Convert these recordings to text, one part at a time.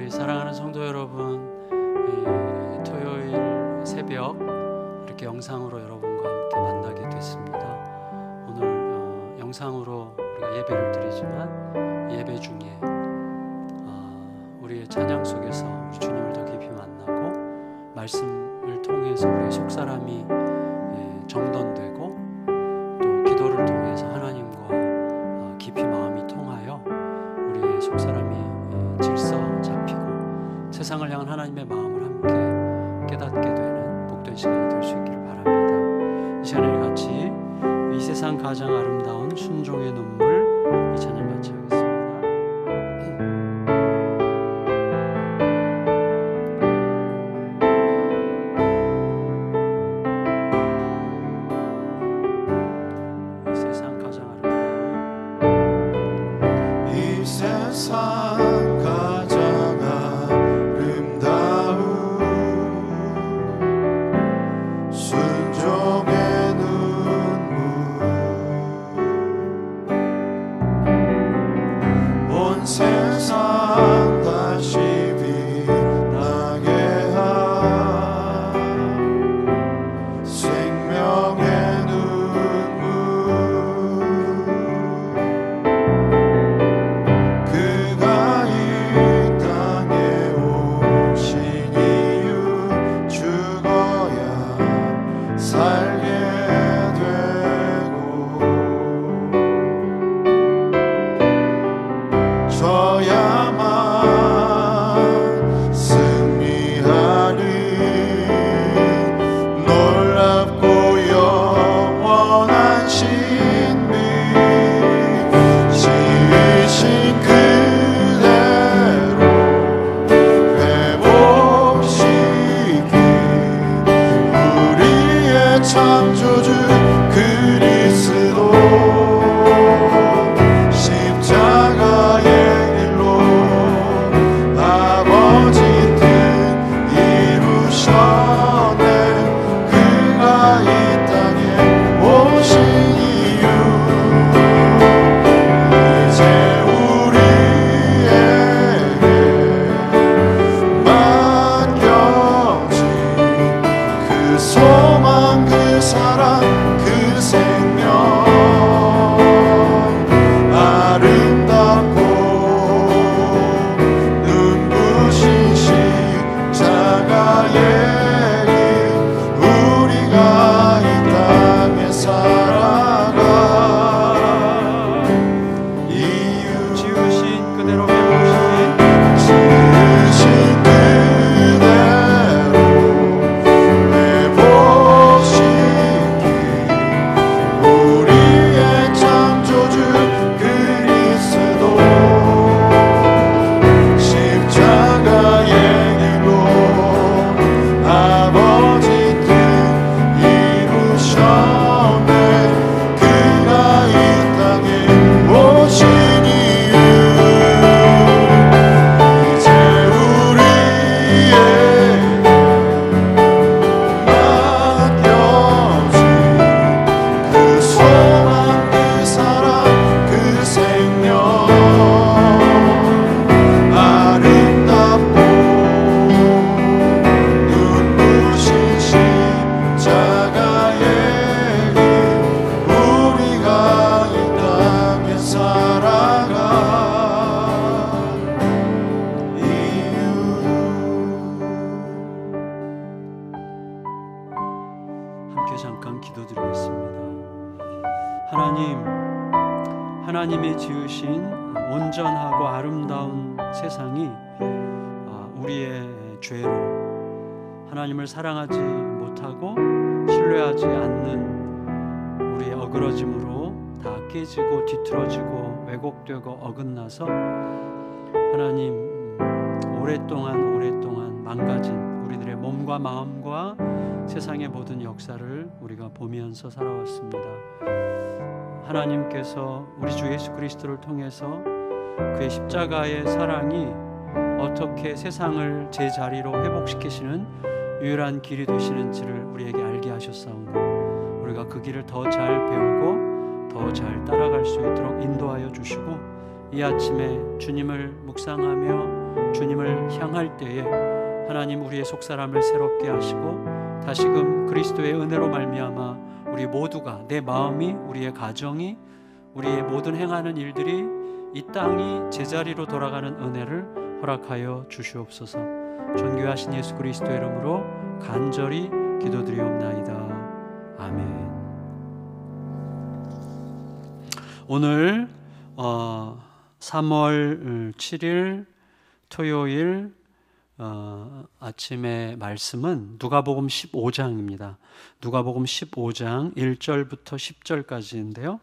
우리 사랑하는 성도 여러분, 토요일 새벽 이렇게 영상으로 여러분과 함께 만나게 됐습니다. 오늘 영상으로 우리가 예배를 드리지만 예배 중에 우리의 찬양 속에서 우리 주님을 더 깊이 만나고 말씀을 통해서 우리의 속사람이 정돈되고 또 기도를 통해서 하나님과 깊이 마음이 통하여 우리의 속사람이 질서 잡히고 세상을 향한 하나님의 마음을 함께 깨닫게 되는 복된 시간이 될 수 있기를 바랍니다. 이 시간에 같이 이 세상 가장 아름다운 순종의 눈물 이 찬양 같이 하겠습니다. 이 세상 가장 아름다운 이 세상 잠깐 기도드리겠습니다. 하나님이 지으신 온전하고 아름다운 세상이 우리의 죄로 하나님을 사랑하지 못하고 신뢰하지 않는 우리의 어그러짐으로 다 깨지고 뒤틀어지고 왜곡되고 어긋나서 하나님 오랫동안 망가진 우리들의 몸과 마음과 세상의 모든 역사를 우리가 보면서 살아왔습니다. 하나님께서 우리 주 예수 그리스도를 통해서 그의 십자가의 사랑이 어떻게 세상을 제자리로 회복시키시는 유일한 길이 되시는지를 우리에게 알게 하셨사오니 우리가 그 길을 더 잘 배우고 더 잘 따라갈 수 있도록 인도하여 주시고 이 아침에 주님을 묵상하며 주님을 향할 때에 하나님 우리의 속사람을 새롭게 하시고 다시금 그리스도의 은혜로 말미암아 우리 모두가, 내 마음이, 우리의 가정이, 우리의 모든 행하는 일들이 이 땅이 제자리로 돌아가는 은혜를 허락하여 주시옵소서. 존귀하신 예수 그리스도의 이름으로 간절히 기도드리옵나이다. 아멘. 오늘 3월 7일 토요일 아침의 말씀은 누가복음 15장입니다. 누가복음 15장 1절부터 10절까지인데요.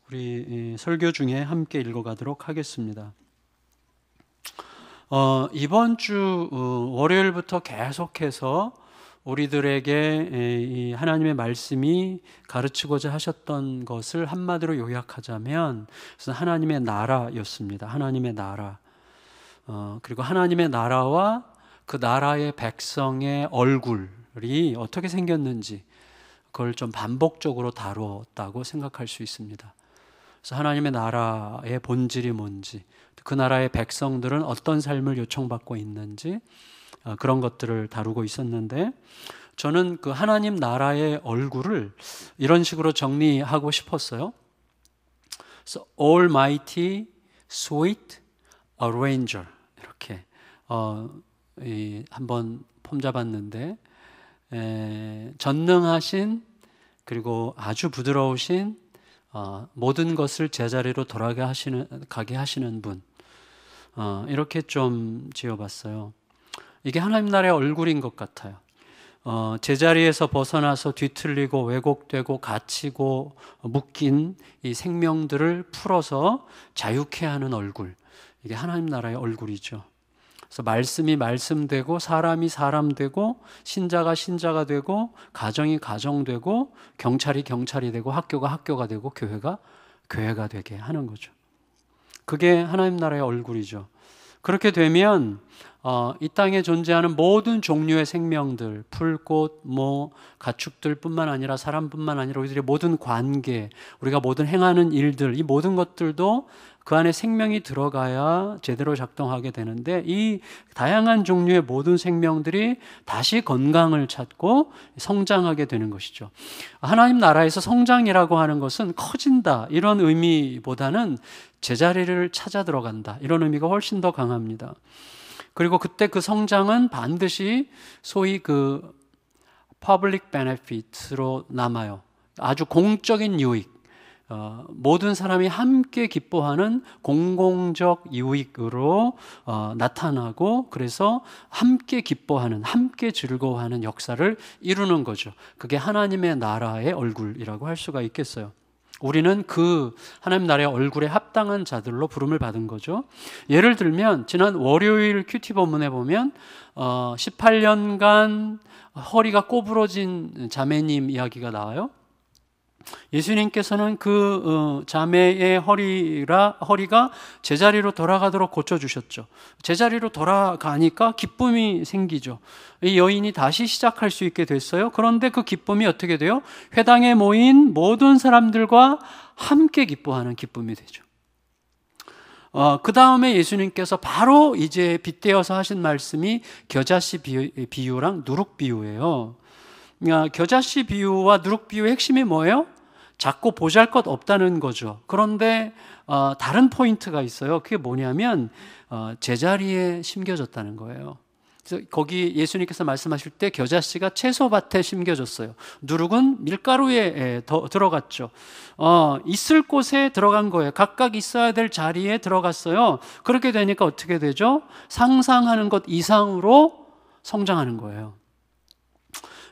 우리 설교 중에 함께 읽어가도록 하겠습니다. 이번 주 월요일부터 계속해서 우리들에게 이 하나님의 말씀이 가르치고자 하셨던 것을 한마디로 요약하자면 하나님의 나라였습니다. 하나님의 나라. 그리고 하나님의 나라와 그 나라의 백성의 얼굴이 어떻게 생겼는지 그걸 좀 반복적으로 다루었다고 생각할 수 있습니다. 그래서 하나님의 나라의 본질이 뭔지, 그 나라의 백성들은 어떤 삶을 요청받고 있는지 그런 것들을 다루고 있었는데, 저는 그 하나님 나라의 얼굴을 이런 식으로 정리하고 싶었어요. So, Almighty, Sweet Arranger, 이렇게 한번 폼 잡았는데, 전능하신 그리고 아주 부드러우신 모든 것을 제자리로 가게 하시는 분, 이렇게 좀 지어봤어요. 이게 하나님 나라의 얼굴인 것 같아요. 제자리에서 벗어나서 뒤틀리고 왜곡되고 갇히고 묶인 이 생명들을 풀어서 자유케 하는 얼굴, 이게 하나님 나라의 얼굴이죠. 그래서 말씀이 말씀되고 사람이 사람 되고 신자가 신자가 되고 가정이 가정 되고 경찰이 경찰이 되고 학교가 학교가 되고 교회가 교회가 되게 하는 거죠. 그게 하나님 나라의 얼굴이죠. 그렇게 되면 이 땅에 존재하는 모든 종류의 생명들, 풀꽃, 가축들 뿐만 아니라 사람뿐만 아니라 우리들의 모든 관계, 우리가 모든 행하는 일들, 이 모든 것들도 그 안에 생명이 들어가야 제대로 작동하게 되는데, 이 다양한 종류의 모든 생명들이 다시 건강을 찾고 성장하게 되는 것이죠. 하나님 나라에서 성장이라고 하는 것은 커진다, 이런 의미보다는 제자리를 찾아 들어간다, 이런 의미가 훨씬 더 강합니다. 그리고 그때 그 성장은 반드시 소위 그 public benefit로 남아요. 아주 공적인 유익, 모든 사람이 함께 기뻐하는 공공적 유익으로 나타나고, 그래서 함께 기뻐하는, 함께 즐거워하는 역사를 이루는 거죠. 그게 하나님의 나라의 얼굴이라고 할 수가 있겠어요. 우리는 그 하나님 나라의 얼굴에 합당한 자들로 부름을 받은 거죠. 예를 들면 지난 월요일 큐티 본문에 보면 18년간 허리가 꼬부러진 자매님 이야기가 나와요. 예수님께서는 그 자매의 허리가 제자리로 돌아가도록 고쳐주셨죠. 제자리로 돌아가니까 기쁨이 생기죠. 이 여인이 다시 시작할 수 있게 됐어요. 그런데 그 기쁨이 어떻게 돼요? 회당에 모인 모든 사람들과 함께 기뻐하는 기쁨이 되죠. 그 다음에 예수님께서 바로 이제 빗대어서 하신 말씀이 겨자씨 비유랑 누룩 비유예요. 겨자씨 비유와 누룩 비유의 핵심이 뭐예요? 작고 보잘것 없다는 거죠. 그런데 다른 포인트가 있어요. 그게 뭐냐면 제자리에 심겨졌다는 거예요. 그래서 거기 예수님께서 말씀하실 때 겨자씨가 채소밭에 심겨졌어요. 누룩은 밀가루에 들어갔죠. 있을 곳에 들어간 거예요. 각각 있어야 될 자리에 들어갔어요. 그렇게 되니까 어떻게 되죠? 상상하는 것 이상으로 성장하는 거예요.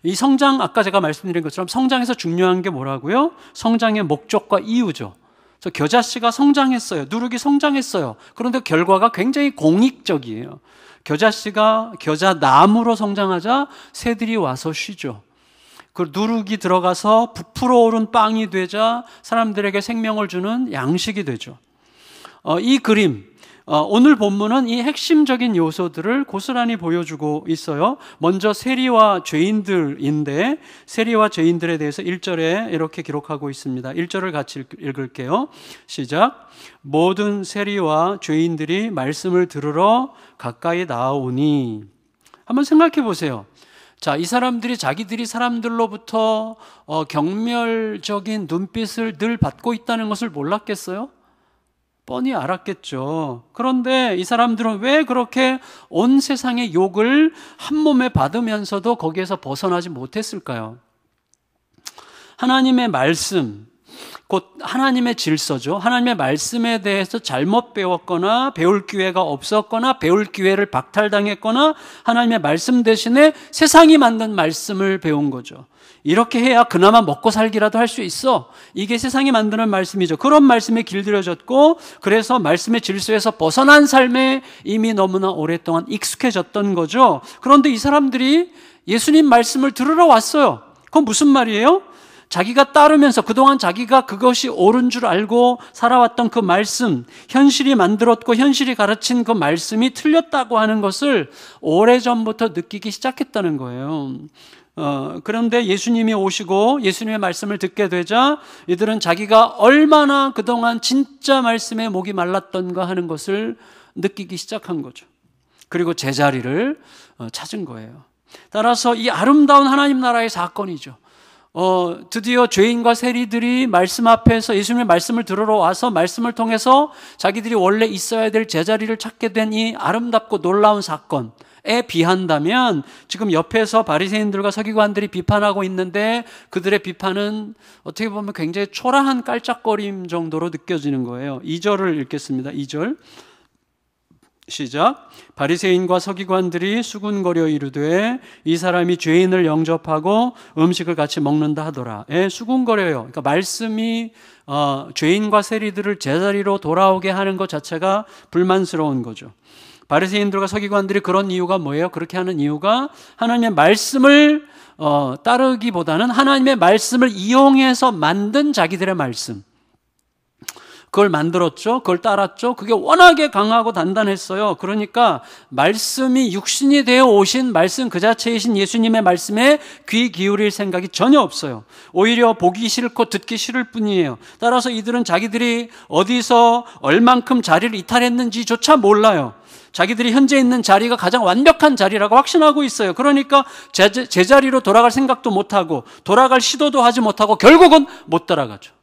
이 성장, 아까 제가 말씀드린 것처럼 성장에서 중요한 게 뭐라고요? 성장의 목적과 이유죠. 그래서 겨자씨가 성장했어요. 누룩이 성장했어요. 그런데 결과가 굉장히 공익적이에요. 겨자씨가 겨자나무로 성장하자 새들이 와서 쉬죠. 그 누룩이 들어가서 부풀어 오른 빵이 되자 사람들에게 생명을 주는 양식이 되죠. 이 그림, 오늘 본문은 이 핵심적인 요소들을 고스란히 보여주고 있어요. 먼저 세리와 죄인들인데 세리와 죄인들에 대해서 1절에 이렇게 기록하고 있습니다. 1절을 같이 읽을게요. 시작. 모든 세리와 죄인들이 말씀을 들으러 가까이 나아오니. 한번 생각해 보세요. 자, 이 사람들이 자기들이 사람들로부터 경멸적인 눈빛을 늘 받고 있다는 것을 몰랐겠어요? 뻔히 알았겠죠. 그런데 이 사람들은 왜 그렇게 온 세상의 욕을 한 몸에 받으면서도 거기에서 벗어나지 못했을까요? 하나님의 말씀, 곧 하나님의 질서죠. 하나님의 말씀에 대해서 잘못 배웠거나 배울 기회가 없었거나 배울 기회를 박탈당했거나 하나님의 말씀 대신에 세상이 만든 말씀을 배운 거죠. 이렇게 해야 그나마 먹고 살기라도 할 수 있어. 이게 세상이 만드는 말씀이죠. 그런 말씀에 길들여졌고 그래서 말씀의 질서에서 벗어난 삶에 이미 너무나 오랫동안 익숙해졌던 거죠. 그런데 이 사람들이 예수님 말씀을 들으러 왔어요. 그건 무슨 말이에요? 자기가 따르면서 그동안 자기가 그것이 옳은 줄 알고 살아왔던 그 말씀, 현실이 만들었고 현실이 가르친 그 말씀이 틀렸다고 하는 것을 오래전부터 느끼기 시작했다는 거예요. 그런데 예수님이 오시고 예수님의 말씀을 듣게 되자 이들은 자기가 얼마나 그동안 진짜 말씀에 목이 말랐던가 하는 것을 느끼기 시작한 거죠. 그리고 제자리를 찾은 거예요. 따라서 이 아름다운 하나님 나라의 사건이죠. 드디어 죄인과 세리들이 말씀 앞에서 예수님의 말씀을 들으러 와서 말씀을 통해서 자기들이 원래 있어야 될 제자리를 찾게 된 이 아름답고 놀라운 사건에 비한다면 지금 옆에서 바리새인들과 서기관들이 비판하고 있는데 그들의 비판은 어떻게 보면 굉장히 초라한 깔짝거림 정도로 느껴지는 거예요. 2절을 읽겠습니다. 2절 시작. 바리새인과 서기관들이 수군거려 이르되 이 사람이 죄인을 영접하고 음식을 같이 먹는다 하더라. 수군거려요. 그러니까 말씀이 죄인과 세리들을 제자리로 돌아오게 하는 것 자체가 불만스러운 거죠. 바리새인들과 서기관들이 그런 이유가 뭐예요? 그렇게 하는 이유가 하나님의 말씀을 따르기보다는 하나님의 말씀을 이용해서 만든 자기들의 말씀, 그걸 만들었죠. 그걸 따랐죠. 그게 워낙에 강하고 단단했어요. 그러니까 말씀이 육신이 되어 오신 말씀 그 자체이신 예수님의 말씀에 귀 기울일 생각이 전혀 없어요. 오히려 보기 싫고 듣기 싫을 뿐이에요. 따라서 이들은 자기들이 어디서 얼만큼 자리를 이탈했는지조차 몰라요. 자기들이 현재 있는 자리가 가장 완벽한 자리라고 확신하고 있어요. 그러니까 제자리로 돌아갈 생각도 못하고 돌아갈 시도도 하지 못하고 결국은 못 따라가죠.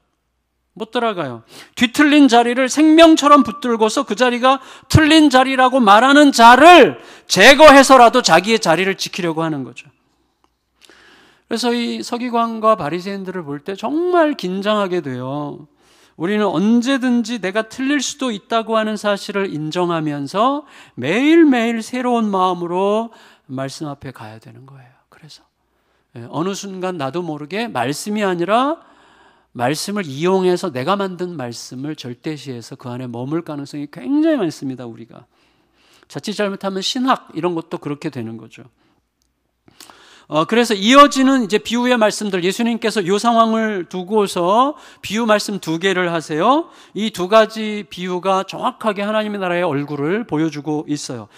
못 들어가요. 뒤틀린 자리를 생명처럼 붙들고서 그 자리가 틀린 자리라고 말하는 자를 제거해서라도 자기의 자리를 지키려고 하는 거죠. 그래서 이 서기관과 바리새인들을 볼 때 정말 긴장하게 돼요. 우리는 언제든지 내가 틀릴 수도 있다고 하는 사실을 인정하면서 매일매일 새로운 마음으로 말씀 앞에 가야 되는 거예요. 그래서 어느 순간 나도 모르게 말씀이 아니라 말씀을 이용해서 내가 만든 말씀을 절대시해서 그 안에 머물 가능성이 굉장히 많습니다. 우리가 자칫 잘못하면 신학 이런 것도 그렇게 되는 거죠. 그래서 이어지는 이제 비유의 말씀들, 예수님께서 이 상황을 두고서 비유 말씀 2개를 하세요. 이 2가지 비유가 정확하게 하나님의 나라의 얼굴을 보여주고 있어요.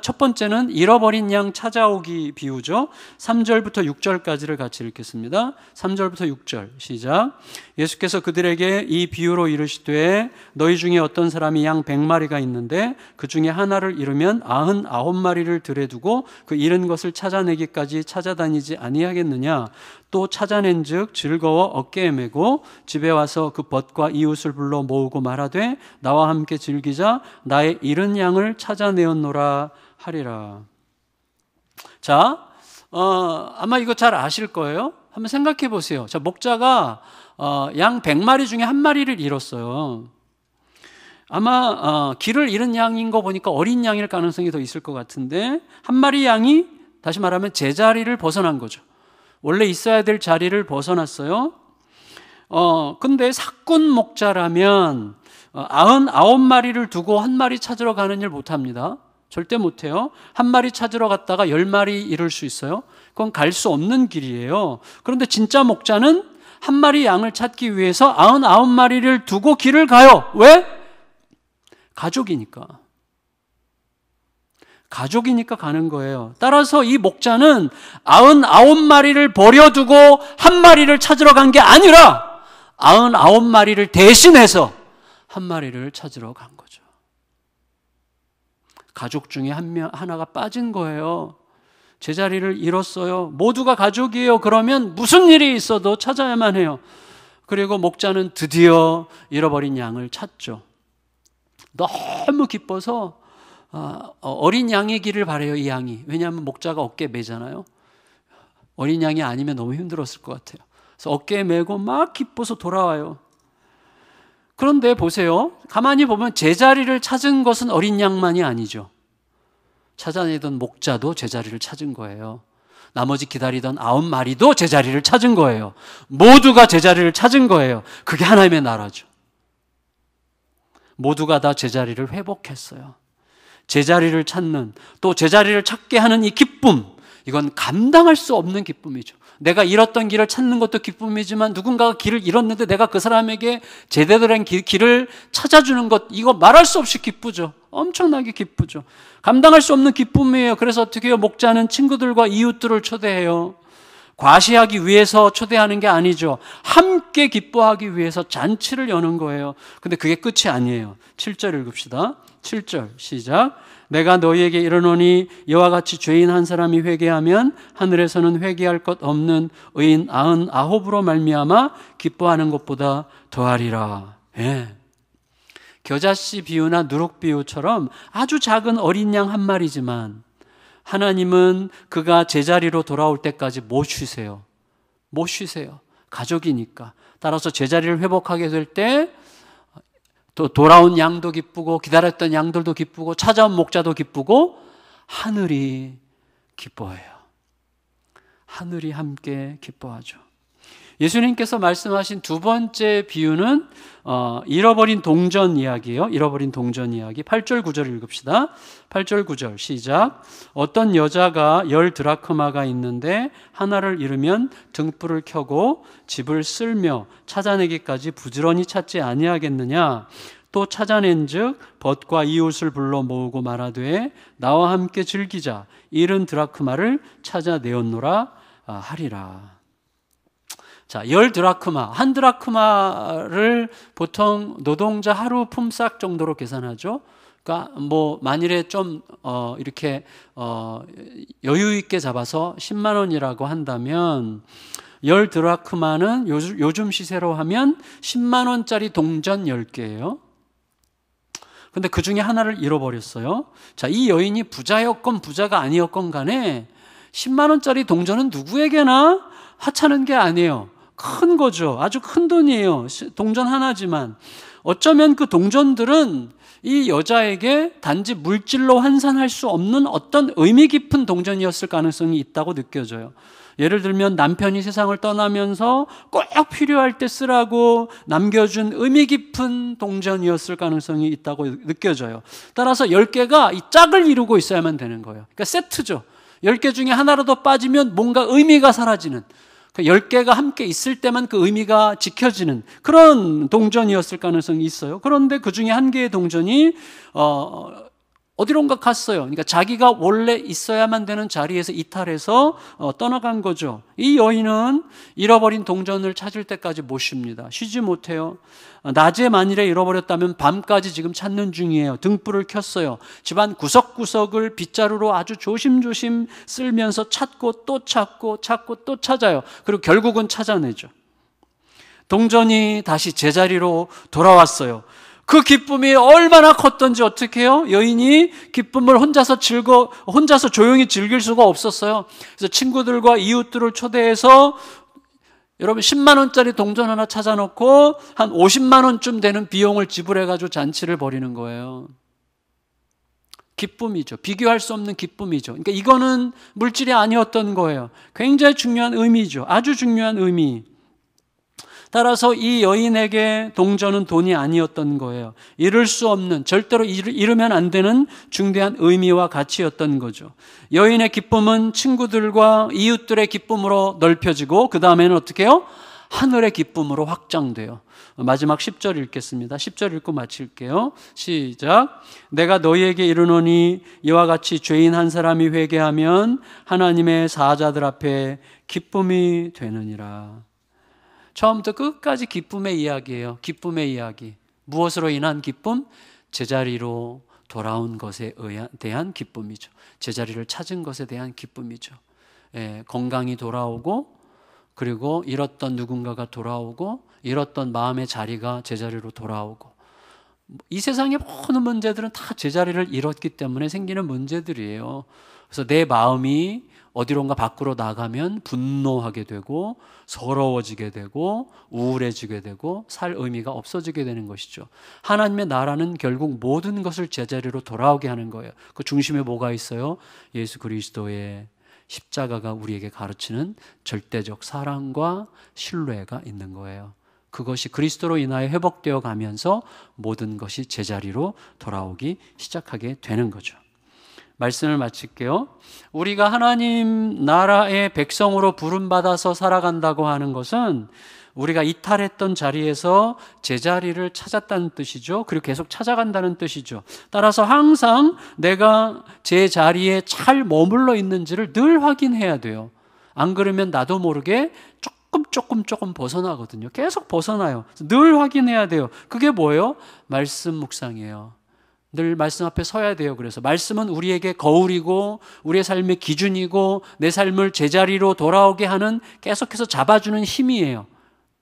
첫 번째는 잃어버린 양 찾아오기 비유죠. 3절부터 6절까지를 같이 읽겠습니다. 3절부터 6절 시작. 예수께서 그들에게 이 비유로 이르시되 너희 중에 어떤 사람이 양 100마리가 있는데 그 중에 하나를 잃으면 99마리를 들에 두고 그 잃은 것을 찾아내기까지 찾아다니지 아니하겠느냐. 또 찾아낸즉 즐거워 어깨에 메고 집에 와서 그 벗과 이웃을 불러 모으고 말하되 나와 함께 즐기자 나의 잃은 양을 찾아내었노라 하리라. 자, 아마 이거 잘 아실 거예요. 한번 생각해 보세요. 자, 목자가 양 100마리 중에 1마리를 잃었어요. 아마 길을 잃은 양인 거 보니까 어린 양일 가능성이 더 있을 것 같은데 1마리 양이 다시 말하면 제자리를 벗어난 거죠. 원래 있어야 될 자리를 벗어났어요. 근데 사꾼 목자라면 99마리를 두고 1마리 찾으러 가는 일 못합니다. 절대 못해요. 1마리 찾으러 갔다가 10마리 잃을 수 있어요. 그건 갈 수 없는 길이에요. 그런데 진짜 목자는 1마리 양을 찾기 위해서 99마리를 두고 길을 가요. 왜? 가족이니까. 가족이니까 가는 거예요. 따라서 이 목자는 99마리를 버려두고 한 마리를 찾으러 간 게 아니라 99마리를 대신해서 한 마리를 찾으러 간 거죠. 가족 중에 하나가 빠진 거예요. 제자리를 잃었어요. 모두가 가족이에요. 그러면 무슨 일이 있어도 찾아야만 해요. 그리고 목자는 드디어 잃어버린 양을 찾죠. 너무 기뻐서 어린 양이기를 바라요, 이 양이. 왜냐하면 목자가 어깨에 매잖아요. 어린 양이 아니면 너무 힘들었을 것 같아요. 그래서 어깨에 메고 막 기뻐서 돌아와요. 그런데 보세요. 가만히 보면 제자리를 찾은 것은 어린 양만이 아니죠. 찾아내던 목자도 제자리를 찾은 거예요. 나머지 기다리던 9마리도 제자리를 찾은 거예요. 모두가 제자리를 찾은 거예요. 그게 하나님의 나라죠. 모두가 다 제자리를 회복했어요. 제자리를 찾는, 또 제자리를 찾게 하는 이 기쁨, 이건 감당할 수 없는 기쁨이죠. 내가 잃었던 길을 찾는 것도 기쁨이지만 누군가가 길을 잃었는데 내가 그 사람에게 제대로 된 길을 찾아주는 것, 이거 말할 수 없이 기쁘죠. 엄청나게 기쁘죠. 감당할 수 없는 기쁨이에요. 그래서 어떻게 해요? 목자는 친구들과 이웃들을 초대해요. 과시하기 위해서 초대하는 게 아니죠. 함께 기뻐하기 위해서 잔치를 여는 거예요. 근데 그게 끝이 아니에요. 7절 읽읍시다. 7절 시작. 내가 너희에게 이르노니 이와 같이 죄인 한 사람이 회개하면 하늘에서는 회개할 것 없는 의인 99으로 말미암아 기뻐하는 것보다 더하리라. 예. 겨자씨 비유나 누룩 비유처럼 아주 작은 어린 양 한 마리지만 하나님은 그가 제자리로 돌아올 때까지 못 쉬세요. 못 쉬세요. 가족이니까. 따라서 제자리를 회복하게 될 때 또 돌아온 양도 기쁘고 기다렸던 양들도 기쁘고 찾아온 목자도 기쁘고 하늘이 기뻐해요. 하늘이 함께 기뻐하죠. 예수님께서 말씀하신 두 번째 비유는 잃어버린 동전 이야기예요. 잃어버린 동전 이야기. 8절 9절 읽읍시다. 8절 9절 시작. 어떤 여자가 10드라크마가 있는데 하나를 잃으면 등불을 켜고 집을 쓸며 찾아내기까지 부지런히 찾지 아니하겠느냐. 또 찾아낸즉 벗과 이웃을 불러 모으고 말하되 나와 함께 즐기자. 잃은 드라크마를 찾아내었노라 하리라. 자, 10드라크마, 한 드라크마를 보통 노동자 하루 품삯 정도로 계산하죠. 그러니까 뭐 만일에 좀 이렇게 여유 있게 잡아서 10만 원이라고 한다면 10드라크마는 요즘 시세로 하면 10만 원짜리 동전 10개예요. 근데 그 중에 하나를 잃어버렸어요. 자, 이 여인이 부자였건 부자가 아니었건 간에 10만 원짜리 동전은 누구에게나 하찮은 게 아니에요. 큰 거죠. 아주 큰 돈이에요. 동전 하나지만 어쩌면 그 동전들은 이 여자에게 단지 물질로 환산할 수 없는 어떤 의미 깊은 동전이었을 가능성이 있다고 느껴져요. 예를 들면 남편이 세상을 떠나면서 꼭 필요할 때 쓰라고 남겨준 의미 깊은 동전이었을 가능성이 있다고 느껴져요. 따라서 10개가 이 짝을 이루고 있어야만 되는 거예요. 그러니까 세트죠. 10개 중에 하나라도 빠지면 뭔가 의미가 사라지는, 10개가 함께 있을 때만 그 의미가 지켜지는 그런 동전이었을 가능성이 있어요. 그런데 그 중에 한 개의 동전이 어디론가 갔어요. 그러니까 자기가 원래 있어야만 되는 자리에서 이탈해서 떠나간 거죠. 이 여인은 잃어버린 동전을 찾을 때까지 못 쉽니다. 쉬지 못해요. 낮에 만일에 잃어버렸다면 밤까지 지금 찾는 중이에요. 등불을 켰어요. 집안 구석구석을 빗자루로 아주 조심조심 쓸면서 찾고 또 찾고 찾고 또 찾아요. 그리고 결국은 찾아내죠. 동전이 다시 제자리로 돌아왔어요. 그 기쁨이 얼마나 컸던지 어떻게 해요? 여인이 기쁨을 혼자서 조용히 즐길 수가 없었어요. 그래서 친구들과 이웃들을 초대해서 여러분 10만 원짜리 동전 하나 찾아놓고 한 50만 원쯤 되는 비용을 지불해가지고 잔치를 벌이는 거예요. 기쁨이죠. 비교할 수 없는 기쁨이죠. 그러니까 이거는 물질이 아니었던 거예요. 굉장히 중요한 의미죠. 아주 중요한 의미. 따라서 이 여인에게 동전은 돈이 아니었던 거예요. 잃을 수 없는, 절대로 잃으면 안 되는 중대한 의미와 가치였던 거죠. 여인의 기쁨은 친구들과 이웃들의 기쁨으로 넓혀지고 그 다음에는 어떻게 해요? 하늘의 기쁨으로 확장돼요. 마지막 10절 읽겠습니다. 10절 읽고 마칠게요. 시작. 내가 너희에게 이르노니 이와 같이 죄인 한 사람이 회개하면 하나님의 사자들 앞에 기쁨이 되느니라. 처음부터 끝까지 기쁨의 이야기예요. 기쁨의 이야기. 무엇으로 인한 기쁨? 제자리로 돌아온 것에 대한 기쁨이죠. 제자리를 찾은 것에 대한 기쁨이죠. 건강이 돌아오고, 그리고 잃었던 누군가가 돌아오고, 잃었던 마음의 자리가 제자리로 돌아오고, 이 세상의 모든 문제들은 다 제자리를 잃었기 때문에 생기는 문제들이에요. 그래서 내 마음이 어디론가 밖으로 나가면 분노하게 되고, 서러워지게 되고, 우울해지게 되고, 살 의미가 없어지게 되는 것이죠. 하나님의 나라는 결국 모든 것을 제자리로 돌아오게 하는 거예요. 그 중심에 뭐가 있어요? 예수 그리스도의 십자가가 우리에게 가르치는 절대적 사랑과 신뢰가 있는 거예요. 그것이 그리스도로 인하여 회복되어 가면서 모든 것이 제자리로 돌아오기 시작하게 되는 거죠. 말씀을 마칠게요. 우리가 하나님 나라의 백성으로 부름받아서 살아간다고 하는 것은 우리가 이탈했던 자리에서 제자리를 찾았다는 뜻이죠. 그리고 계속 찾아간다는 뜻이죠. 따라서 항상 내가 제 자리에 잘 머물러 있는지를 늘 확인해야 돼요. 안 그러면 나도 모르게 조금 벗어나거든요. 계속 벗어나요. 늘 확인해야 돼요. 그게 뭐예요? 말씀 묵상이에요. 늘 말씀 앞에 서야 돼요. 그래서 말씀은 우리에게 거울이고 우리의 삶의 기준이고 내 삶을 제자리로 돌아오게 하는 계속해서 잡아주는 힘이에요.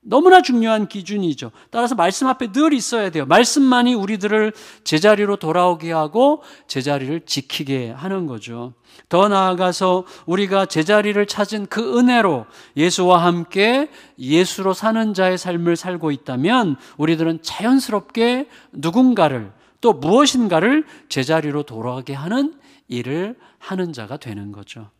너무나 중요한 기준이죠. 따라서 말씀 앞에 늘 있어야 돼요. 말씀만이 우리들을 제자리로 돌아오게 하고 제자리를 지키게 하는 거죠. 더 나아가서 우리가 제자리를 찾은 그 은혜로 예수와 함께 예수로 사는 자의 삶을 살고 있다면 우리들은 자연스럽게 누군가를 또 무엇인가를 제자리로 돌아오게 하는 일을 하는 자가 되는 거죠.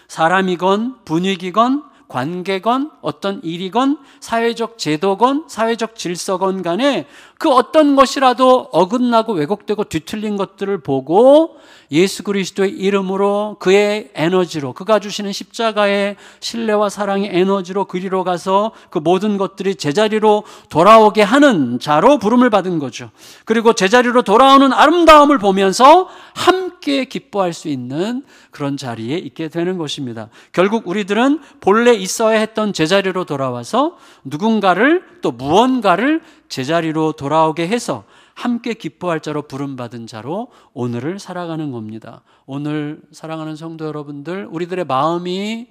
사람이건 분위기건 관계건 어떤 일이건 사회적 제도건 사회적 질서건 간에 그 어떤 것이라도 어긋나고 왜곡되고 뒤틀린 것들을 보고 예수 그리스도의 이름으로 그의 에너지로 그가 주시는 십자가의 신뢰와 사랑의 에너지로 그리로 가서 그 모든 것들이 제자리로 돌아오게 하는 자로 부름을 받은 거죠. 그리고 제자리로 돌아오는 아름다움을 보면서 함께 기뻐할 수 있는 그런 자리에 있게 되는 것입니다. 결국 우리들은 본래 있어야 했던 제자리로 돌아와서 누군가를 또 무언가를 제자리로 돌아오게 해서 함께 기뻐할 자로 부름받은 자로 오늘을 살아가는 겁니다. 오늘 사랑하는 성도 여러분들, 우리들의 마음이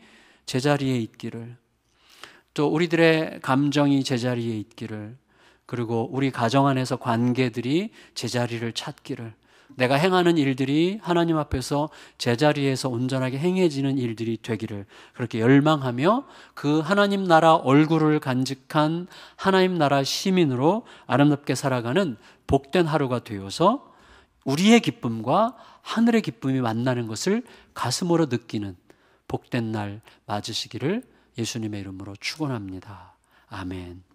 제자리에 있기를, 또 우리들의 감정이 제자리에 있기를, 그리고 우리 가정 안에서 관계들이 제자리를 찾기를, 내가 행하는 일들이 하나님 앞에서 제자리에서 온전하게 행해지는 일들이 되기를 그렇게 열망하며 그 하나님 나라 얼굴을 간직한 하나님 나라 시민으로 아름답게 살아가는 복된 하루가 되어서 우리의 기쁨과 하늘의 기쁨이 만나는 것을 가슴으로 느끼는 복된 날 맞으시기를 예수님의 이름으로 축원합니다. 아멘.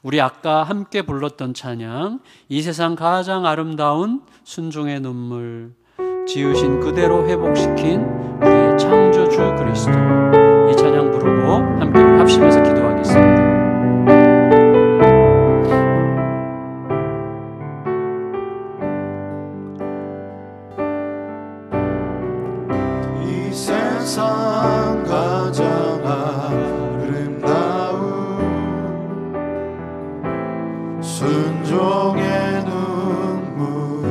우리 아까 함께 불렀던 찬양, 이 세상 가장 아름다운 순종의 눈물, 지으신 그대로 회복시킨 우리의 창조주 그리스도, 이 찬양 부르고 함께 합심해서 기도하겠습니다. 이 세상 가장 아름다운 순종의 눈물,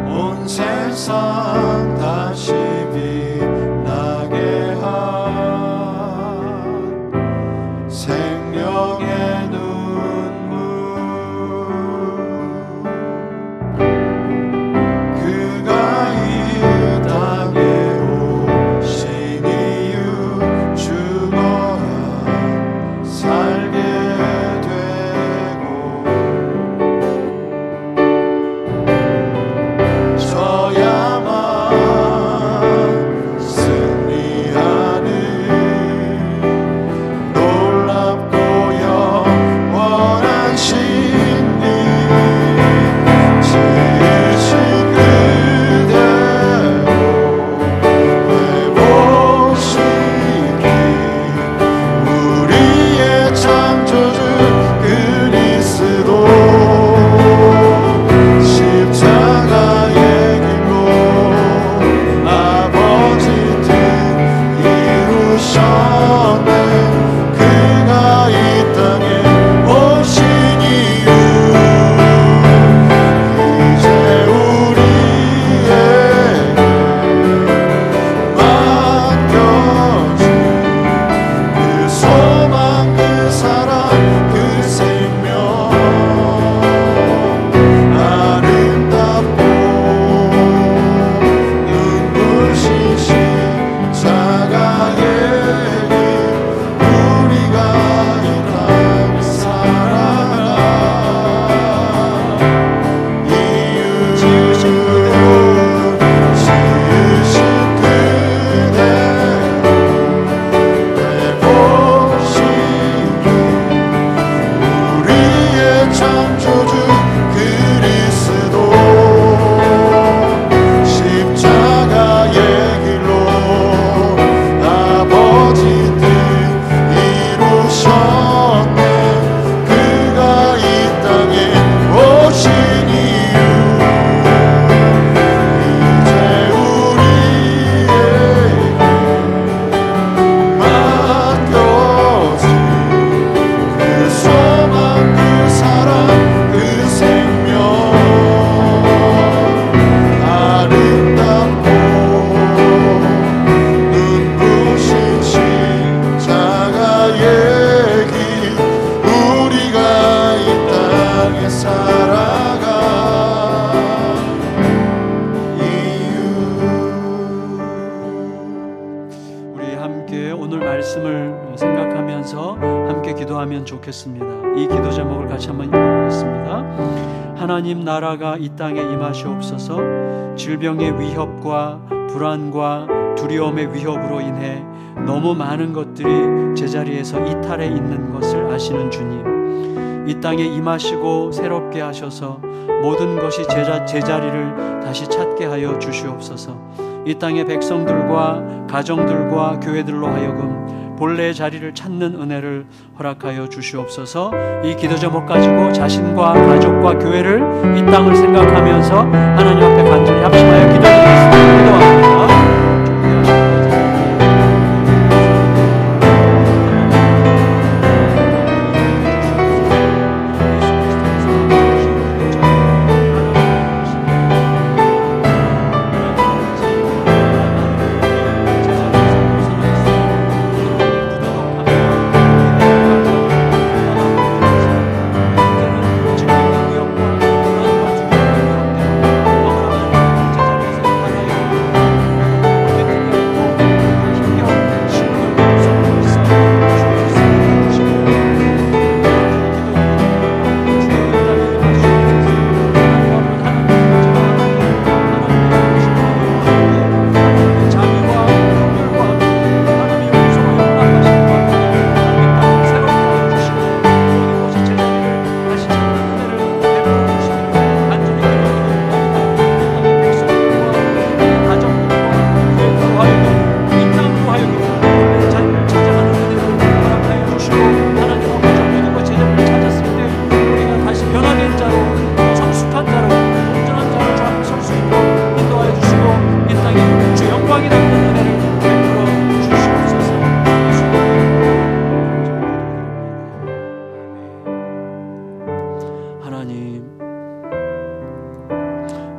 온 세상 다시 빛나게 한 생명의 눈물, 그가 살아가 오늘 말씀을 생각하면서 함께 기도하면 좋겠습니다. 이 기도 제목을 같이 한번 읽어보겠습니다. 하나님 나라가 이 땅에 임하시옵소서. 질병의 위협과 불안과 두려움의 위협으로 인해 너무 많은 것들이 제자리에서 이탈해 있는 것을 아시는 주님, 이 땅에 임하시고 새롭게 하셔서 모든 것이 제자리를 다시 찾게 하여 주시옵소서. 이 땅의 백성들과 가정들과 교회들로 하여금 본래의 자리를 찾는 은혜를 허락하여 주시옵소서. 이 기도 제목 가지고 자신과 가족과 교회를, 이 땅을 생각하면서 하나님 앞에 간절히 합심하여 기도드리겠습니다. 기도합니다.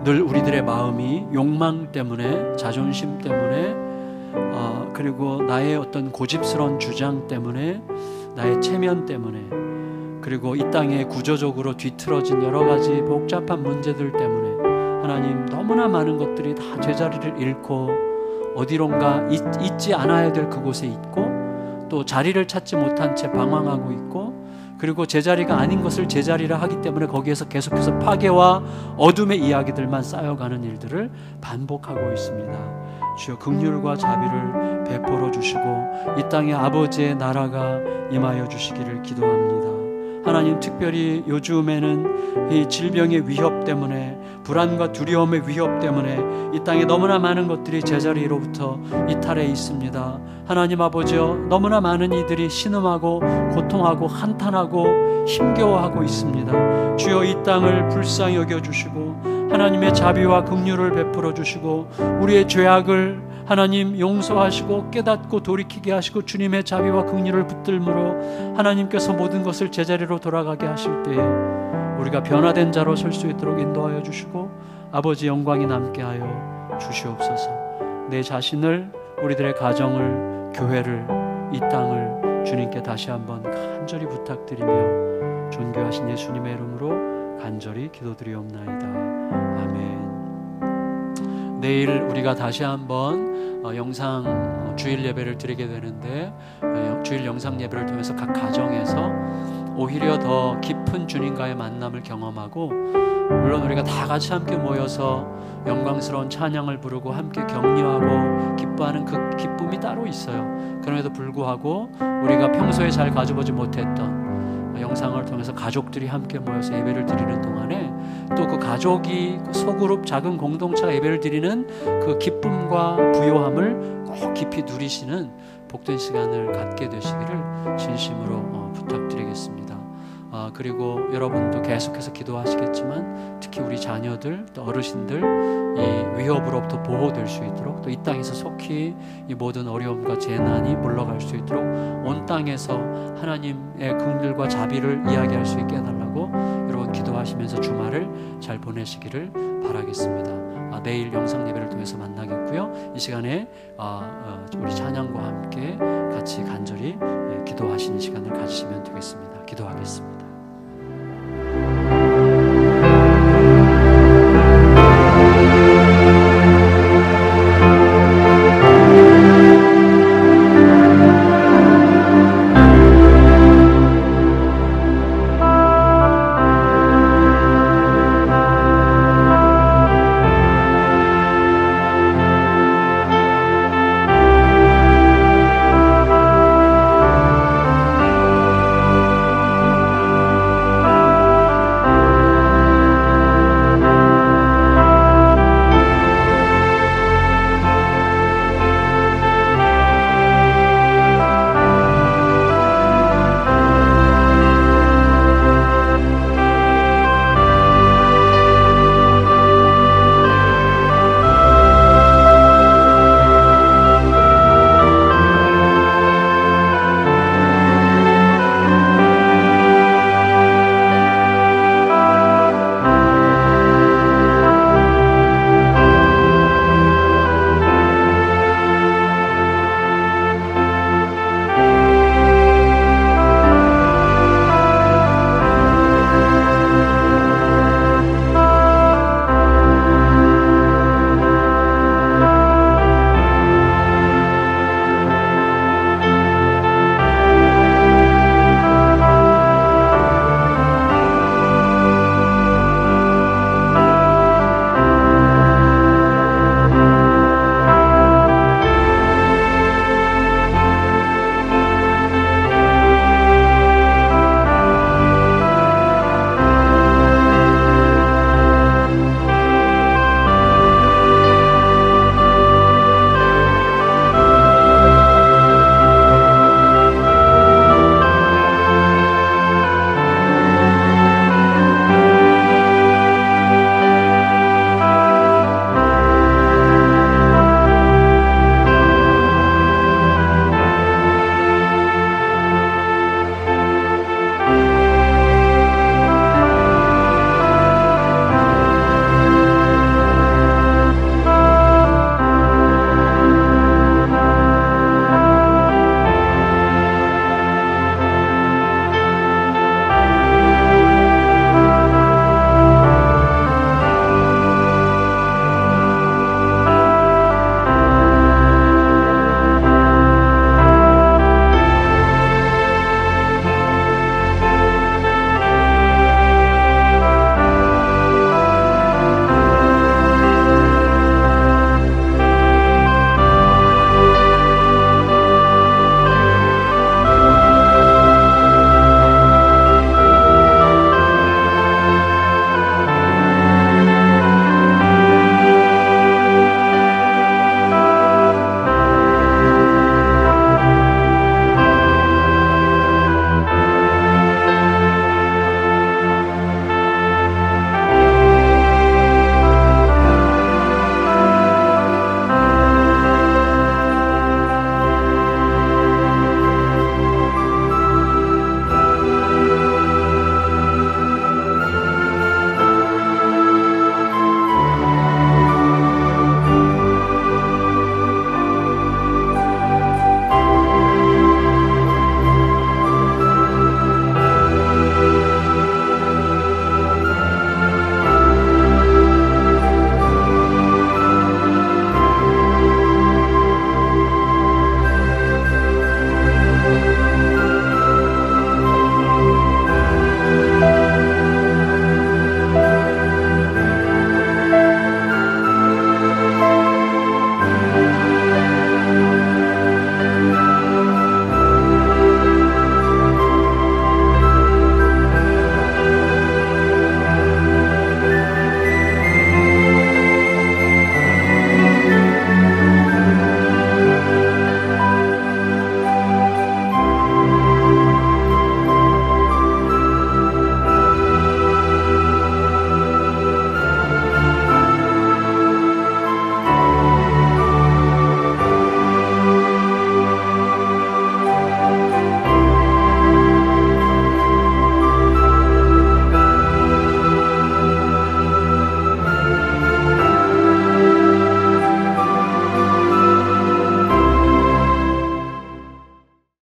늘 우리들의 마음이 욕망 때문에, 자존심 때문에, 그리고 나의 어떤 고집스러운 주장 때문에, 나의 체면 때문에, 그리고 이 땅에 구조적으로 뒤틀어진 여러 가지 복잡한 문제들 때문에 하나님 너무나 많은 것들이 다 제자리를 잃고 어디론가 있지 않아야 될 그곳에 있고, 또 자리를 찾지 못한 채 방황하고 있고, 그리고 제자리가 아닌 것을 제자리라 하기 때문에 거기에서 계속해서 파괴와 어둠의 이야기들만 쌓여가는 일들을 반복하고 있습니다. 주여 긍휼과 자비를 베풀어 주시고 이 땅에 아버지의 나라가 임하여 주시기를 기도합니다. 하나님, 특별히 요즘에는 이 질병의 위협 때문에, 불안과 두려움의 위협 때문에 이 땅에 너무나 많은 것들이 제자리로부터 이탈해 있습니다. 하나님 아버지여, 너무나 많은 이들이 신음하고 고통하고 한탄하고 힘겨워하고 있습니다. 주여 이 땅을 불쌍히 여겨주시고 하나님의 자비와 긍휼을 베풀어 주시고 우리의 죄악을 하나님 용서하시고 깨닫고 돌이키게 하시고 주님의 자비와 긍휼을 붙들므로 하나님께서 모든 것을 제자리로 돌아가게 하실 때에 우리가 변화된 자로 설 수 있도록 인도하여 주시고 아버지 영광이 남게 하여 주시옵소서. 내 자신을, 우리들의 가정을, 교회를, 이 땅을 주님께 다시 한번 간절히 부탁드리며 존귀하신 예수님의 이름으로 간절히 기도드리옵나이다. 아멘. 내일 우리가 다시 한번 영상 주일 예배를 드리게 되는데, 주일 영상 예배를 통해서 각 가정에서 오히려 더 깊은 주님과의 만남을 경험하고, 물론 우리가 다 같이 함께 모여서 영광스러운 찬양을 부르고 함께 격려하고 기뻐하는 그 기쁨이 따로 있어요. 그럼에도 불구하고 우리가 평소에 잘 가져보지 못했던 영상을 통해서 가족들이 함께 모여서 예배를 드리는 동안에 또 그 가족이 소그룹 작은 공동체가 예배를 드리는 그 기쁨과 부요함을 꼭 깊이 누리시는 복된 시간을 갖게 되시기를 진심으로 부탁드리겠습니다. 그리고 여러분도 계속해서 기도하시겠지만 특히 우리 자녀들 또 어르신들 이 위협으로부터 보호될 수 있도록, 또 이 땅에서 속히 이 모든 어려움과 재난이 물러갈 수 있도록 온 땅에서 하나님의 긍휼과 자비를 이야기할 수 있게 해달라고 여러분 기도하시면서 주말을 잘 보내시기를 바라겠습니다. 내일 영상 예배를 통해서 만나겠고요. 이 시간에 우리 찬양과 함께 같이 간절히 기도하시는 시간을 가지시면 되겠습니다. 기도하겠습니다.